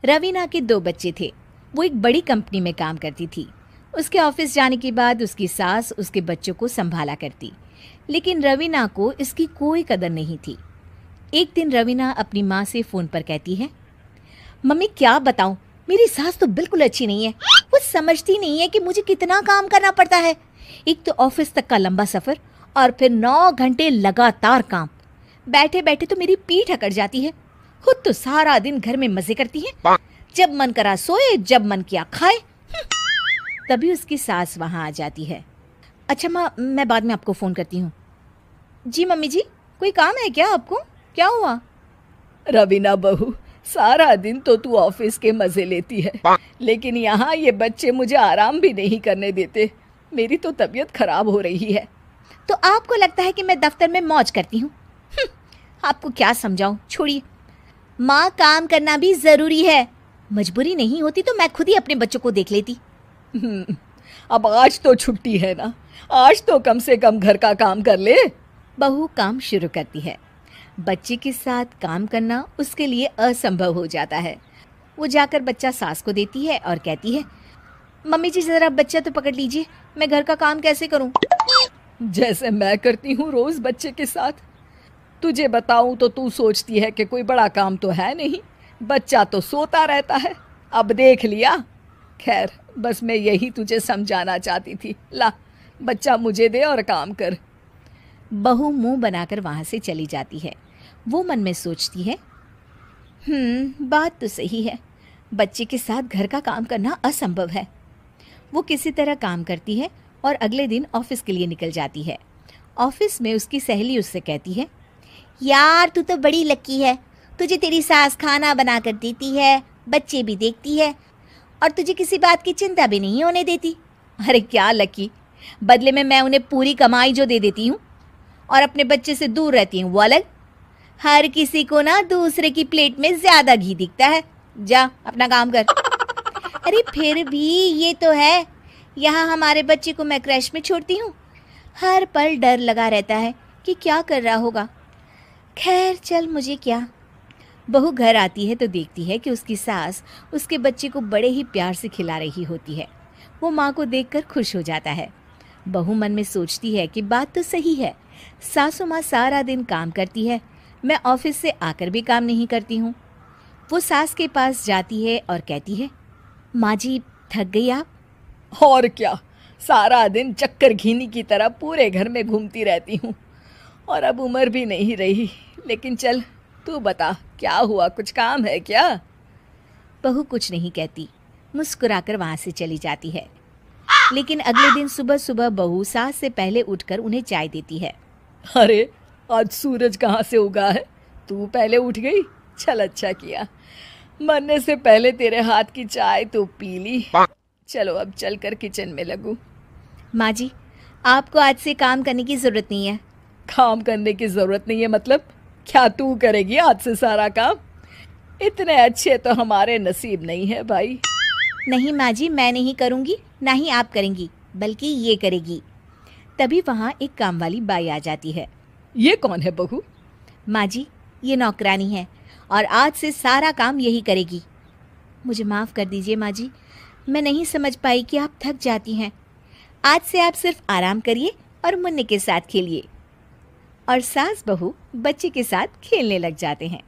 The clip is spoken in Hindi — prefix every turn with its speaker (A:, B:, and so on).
A: रवीना के 2 बच्चे थे। वो एक बड़ी कंपनी में काम करती थी। उसके ऑफिस जाने के बाद उसकी सास उसके बच्चों को संभाला करती, लेकिन रवीना को इसकी कोई कदर नहीं थी। एक दिन रवीना अपनी माँ से फ़ोन पर कहती है, मम्मी क्या बताऊं, मेरी सास तो बिल्कुल अच्छी नहीं है। वो समझती नहीं है कि मुझे कितना काम करना पड़ता है। एक तो ऑफिस तक का लंबा सफ़र और फिर 9 घंटे लगातार काम। बैठे बैठे तो मेरी पीठ अकड़ जाती है। खुद तो सारा दिन घर में मजे करती है, जब मन करा सोए, जब मन किया खाए। तभी उसकी सास वहां आ जाती है। अच्छा माँ, मैं बाद में आपको फ़ोन करती हूँ। जी मम्मी जी, कोई काम है क्या आपको? क्या हुआ?
B: रवीना बहू, सारा दिन तो तू ऑफिस के मजे लेती है, लेकिन यहाँ ये बच्चे मुझे आराम भी नहीं करने देते। मेरी तो तबीयत खराब हो रही है।
A: तो आपको लगता है कि मैं दफ्तर में मौज करती हूँ? आपको क्या समझाऊं, छोड़िए। माँ, काम करना भी ज़रूरी है। मजबूरी नहीं होती तो मैं खुद ही अपने बच्चों को देख लेती।
B: अब आज तो छुट्टी है ना, आज तो कम से कम घर का काम कर ले।
A: बहू काम शुरू करती है। बच्चे के साथ काम करना उसके लिए असंभव हो जाता है। वो जाकर बच्चा सास को देती है और कहती है, मम्मी जी ज़रा बच्चा तो पकड़ लीजिए, मैं घर का काम कैसे करूं?
B: जैसे मैं करती हूँ रोज बच्चे के साथ। तुझे बताऊं तो तू सोचती है कि कोई बड़ा काम तो है नहीं, बच्चा तो सोता रहता है। अब देख लिया। खैर, बस मैं यही तुझे समझाना चाहती थी। ला, बच्चा मुझे दे और काम कर।
A: बहू मुंह बनाकर वहां से चली जाती है। वो मन में सोचती है, बात तो सही है, बच्चे के साथ घर का काम करना असंभव है। वो किसी तरह काम करती है और अगले दिन ऑफिस के लिए निकल जाती है। ऑफिस में उसकी सहेली उससे कहती है, यार तू तो बड़ी लकी है, तुझे तेरी सास खाना बना कर देती है, बच्चे भी देखती है और तुझे किसी बात की चिंता भी नहीं होने देती। अरे क्या लकी, बदले में मैं उन्हें पूरी कमाई जो दे देती हूँ और अपने बच्चे से दूर रहती हूँ वो अलग। हर किसी को ना दूसरे की प्लेट में ज्यादा घी दिखता है। जा अपना काम कर। अरे फिर भी ये तो है, यहाँ हमारे बच्चे को मैं क्रैश में छोड़ती हूँ, हर पल डर लगा रहता है कि क्या कर रहा होगा। खैर चल, मुझे क्या। बहू घर आती है तो देखती है कि उसकी सास उसके बच्चे को बड़े ही प्यार से खिला रही होती है। वो माँ को देखकर खुश हो जाता है। बहू मन में सोचती है कि बात तो सही है, सासू माँ सारा दिन काम करती है, मैं ऑफिस से आकर भी काम नहीं करती हूँ। वो सास के पास जाती है और कहती है, माँ जी थक गई आप?
B: और क्या, सारा दिन चक्कर घीनी की तरह पूरे घर में घूमती रहती हूँ और अब उम्र भी नहीं रही। लेकिन चल, तू बता क्या हुआ, कुछ काम है क्या?
A: बहू कुछ नहीं कहती, मुस्कुराकर वहाँ से चली जाती है। लेकिन अगले दिन सुबह सुबह बहू सास से पहले उठकर उन्हें चाय देती है।
B: अरे, आज सूरज कहाँ से उगा है? तू पहले उठ गई, चल अच्छा किया। मरने से पहले तेरे हाथ की चाय तो पी ली। चलो अब चलकर किचन में लगूं।
A: माँ जी, आपको आज से काम करने की ज़रूरत नहीं है।
B: काम करने की ज़रूरत नहीं है मतलब? क्या तू करेगी आज से सारा काम? इतने अच्छे तो हमारे नसीब नहीं है भाई।
A: नहीं माँ जी, मैं नहीं करूँगी, ना ही आप करेंगी, बल्कि ये करेगी। तभी वहाँ एक काम वाली बाई आ जाती है।
B: ये कौन है बहू?
A: माँ जी, ये नौकरानी है और आज से सारा काम यही करेगी। मुझे माफ़ कर दीजिए माँ जी, मैं नहीं समझ पाई कि आप थक जाती हैं। आज से आप सिर्फ आराम करिए और मुन्ने के साथ खेलिए। और सास बहू बच्चे के साथ खेलने लग जाते हैं।